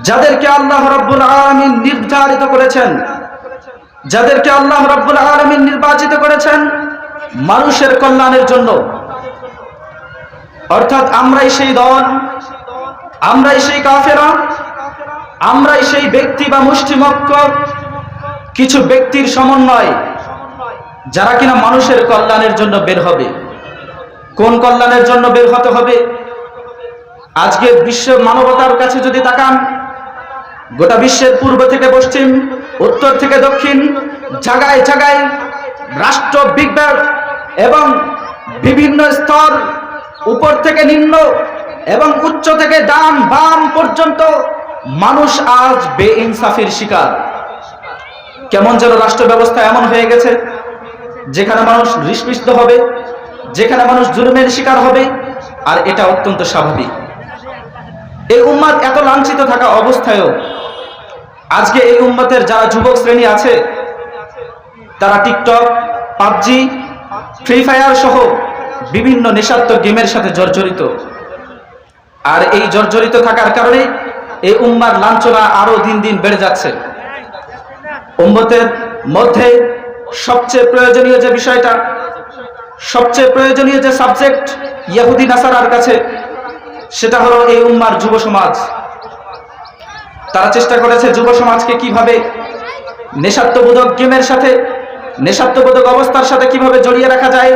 যাদেরকে আল্লাহ রাব্বুল আলামিন নির্ধারিত করেছেন, যাদেরকে আল্লাহ রাব্বুল আলামিন নির্বাচিত করেছেন মানুষের কল্যাণের জন্য, অর্থাৎ আমরাই সেই দল, আমরাই সেই কাফেরা, আমরাই সেই ব্যক্তি বা মুষ্টিমক্ক কিছু ব্যক্তির সমন্বয় যারা কিনা মানুষের কল্যাণের জন্য বের হবে। কোন কল্যাণের জন্য বের হতে হবে? আজকে বিশ্ব মানবতার কাছে যদি তাকান, গোটা বিশ্বের পূর্ব থেকে পশ্চিম, উত্তর থেকে দক্ষিণ, জায়গায় জায়গায় রাষ্ট্র বিজ্ঞান এবং বিভিন্ন স্তর, উপর থেকে নিম্ন এবং উচ্চ থেকে ডান বাম পর্যন্ত মানুষ আজ বেইনসাফির শিকার। কেমন যেন রাষ্ট্র ব্যবস্থা এমন হয়ে গেছে যেখানে মানুষ নিষ্পৃষ্ট হবে, যেখানে মানুষ জুলুমের শিকার হবে, আর এটা অত্যন্ত স্বাভাবিক। এই উম্মত এত লাঞ্ছিত থাকা অবস্থায়ও আজকে এই উম্মতের যারা যুবক শ্রেণী আছে তারা টিকটক, পাবজি, ফ্রি ফায়ার সহ বিভিন্ন নেশাত্মক গেমের সাথে জর্জরিত। আর এই জর্জরিত থাকার কারণে এই উম্মার লাঞ্ছনা আরো দিন দিন বেড়ে যাচ্ছে। উম্মতের মধ্যে সবচেয়ে প্রয়োজনীয় যে বিষয়টা, সবচেয়ে প্রয়োজনীয় যে সাবজেক্ট ইহুদি নাসারার কাছে, সেটা হলো এই উম্মার যুব সমাজ। তারা চেষ্টা করেছে যুব সমাজকে কিভাবে নেশাত্মবোধক গেমের সাথে, নেশাত্মবোধক অবস্থার সাথে কিভাবে জড়িয়ে রাখা যায়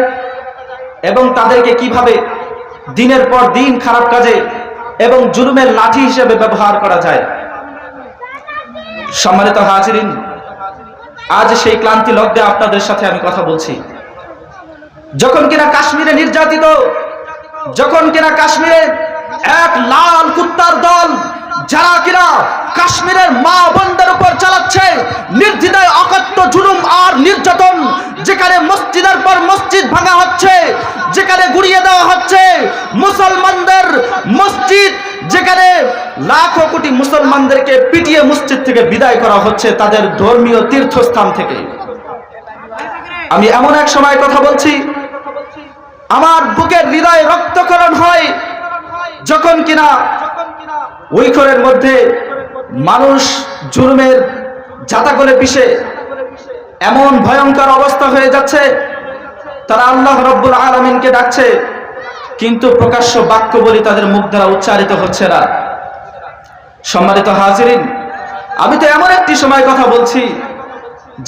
এবং তাদেরকে কিভাবে দিনের পর দিন খারাপ কাজে এবং জুলুমের লাঠি হিসেবে ব্যবহার করা যায়। সম্মানিত হাজিরিন, আজ সেই ক্লান্তি লগ্নে আপনাদের সাথে আমি কথা বলছি। যখন কিনা কাশ্মীরে নির্যাতিত, যখন কিনা কাশ্মীরে এক লাল কুত্তার দল যারা কিনা কাশ্মীরের মা বোনদের উপর চালাচ্ছে নির্দ্বিধায় অকথ্য জুলুম আর নির্যাতন, যেখানে মসজিদের পর মসজিদ ভাঙা হচ্ছে, যেখানে গুড়িয়ে দেওয়া হচ্ছে মুসলমানদের মসজিদ, যেখানে লাখো কোটি মুসলমানদেরকে পিটিয়ে মসজিদ থেকে বিদায় করা হচ্ছে তাদের ধর্মীয় তীর্থস্থান থেকে। আমি এমন এক সময় কথা বলছি, আমার বুকের হৃদয় রক্তক্ষরণ হয় যখন কিনা ওই ঘরের মধ্যে মানুষ জুলুমের জাতা করে পিষে এমন ভয়ঙ্কর অবস্থা হয়ে যাচ্ছে, তারা আল্লাহ রাব্বুল আলামিনকে ডাকছে কিন্তু প্রকাশ্য বাক্য বলি তাদের মুখ দ্বারা উচ্চারিত হচ্ছে না। সম্মানিত হাজিরিন, আমি তো এমন একটি সময় কথা বলছি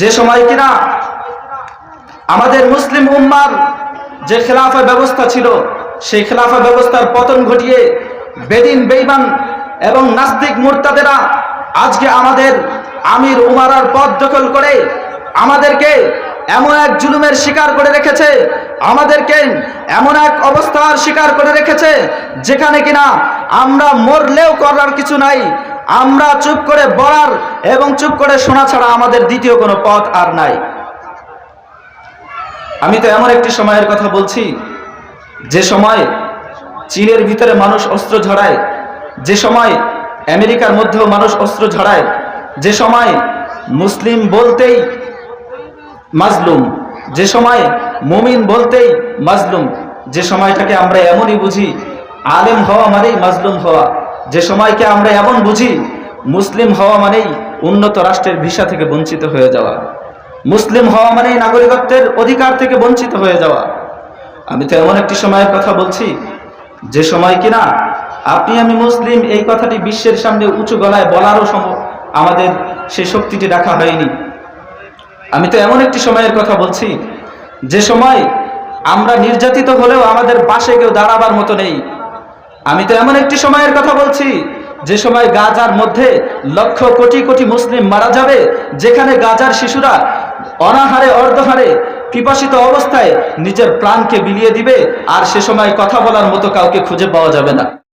যে সময় কিনা আমাদের মুসলিম উম্মার যে খেলাফা ব্যবস্থা ছিল, সেই খেলাফা ব্যবস্থার পতন ঘটিয়ে বেদিন, বেঈমান এবং নাস্তিক মুরতাদেরা আজকে আমাদের আমির উমারার পদ দখল করে আমাদেরকে এমন এক জুলুমের শিকার করে রেখেছে, আমাদেরকে এমন এক অবস্থার শিকার করে রেখেছে যেখানে কিনা আমরা মরলেও করার কিছু নাই, আমরা চুপ করে বলার এবং চুপ করে শোনা ছাড়া আমাদের দ্বিতীয় কোনো পথ আর নাই। আমি তো এমন একটি সময়ের কথা বলছি যে সময় চীনের ভিতরে মানুষ অস্ত্র ঝরায়, যে সময় আমেরিকার মধ্যেও মানুষ অস্ত্র ঝরায়, যে সময় মুসলিম বলতেই মাজলুম, যে সময় মুমিন বলতেই মাজলুম, যে সময়টাকে আমরা এমনই বুঝি আলেম হওয়া মানেই মাজলুম হওয়া, যে সময়কে আমরা এমন বুঝি মুসলিম হওয়া মানেই উন্নত রাষ্ট্রের ভিসা থেকে বঞ্চিত হয়ে যাওয়া, মুসলিম হওয়া মানেই নাগরিকত্বের অধিকার থেকে বঞ্চিত হয়ে যাওয়া। আমি তো এমন একটি সময়ের কথা বলছি যে সময় কিনা আপনি আমি মুসলিম এই কথাটি বিশ্বের সামনে উঁচু গলায় বলারও আমাদের সেই শক্তিটি রাখা হয়নি। আমি তো এমন একটি সময়ের কথা বলছি যে সময় আমরা নির্যাতিত হলেও আমাদের পাশে কেউ দাঁড়াবার মতো নেই। আমি তো এমন একটি সময়ের কথা বলছি যে সময় গাজার মধ্যে লক্ষ কোটি কোটি মুসলিম মারা যাবে, যেখানে গাজার শিশুরা অনাহারে অর্ধহারে পিপাসিত অবস্থায় নিজের প্রাণকে বিলিয়ে দিবে, আর সে সময় কথা বলার মতো কাউকে খুঁজে পাওয়া যাবে না।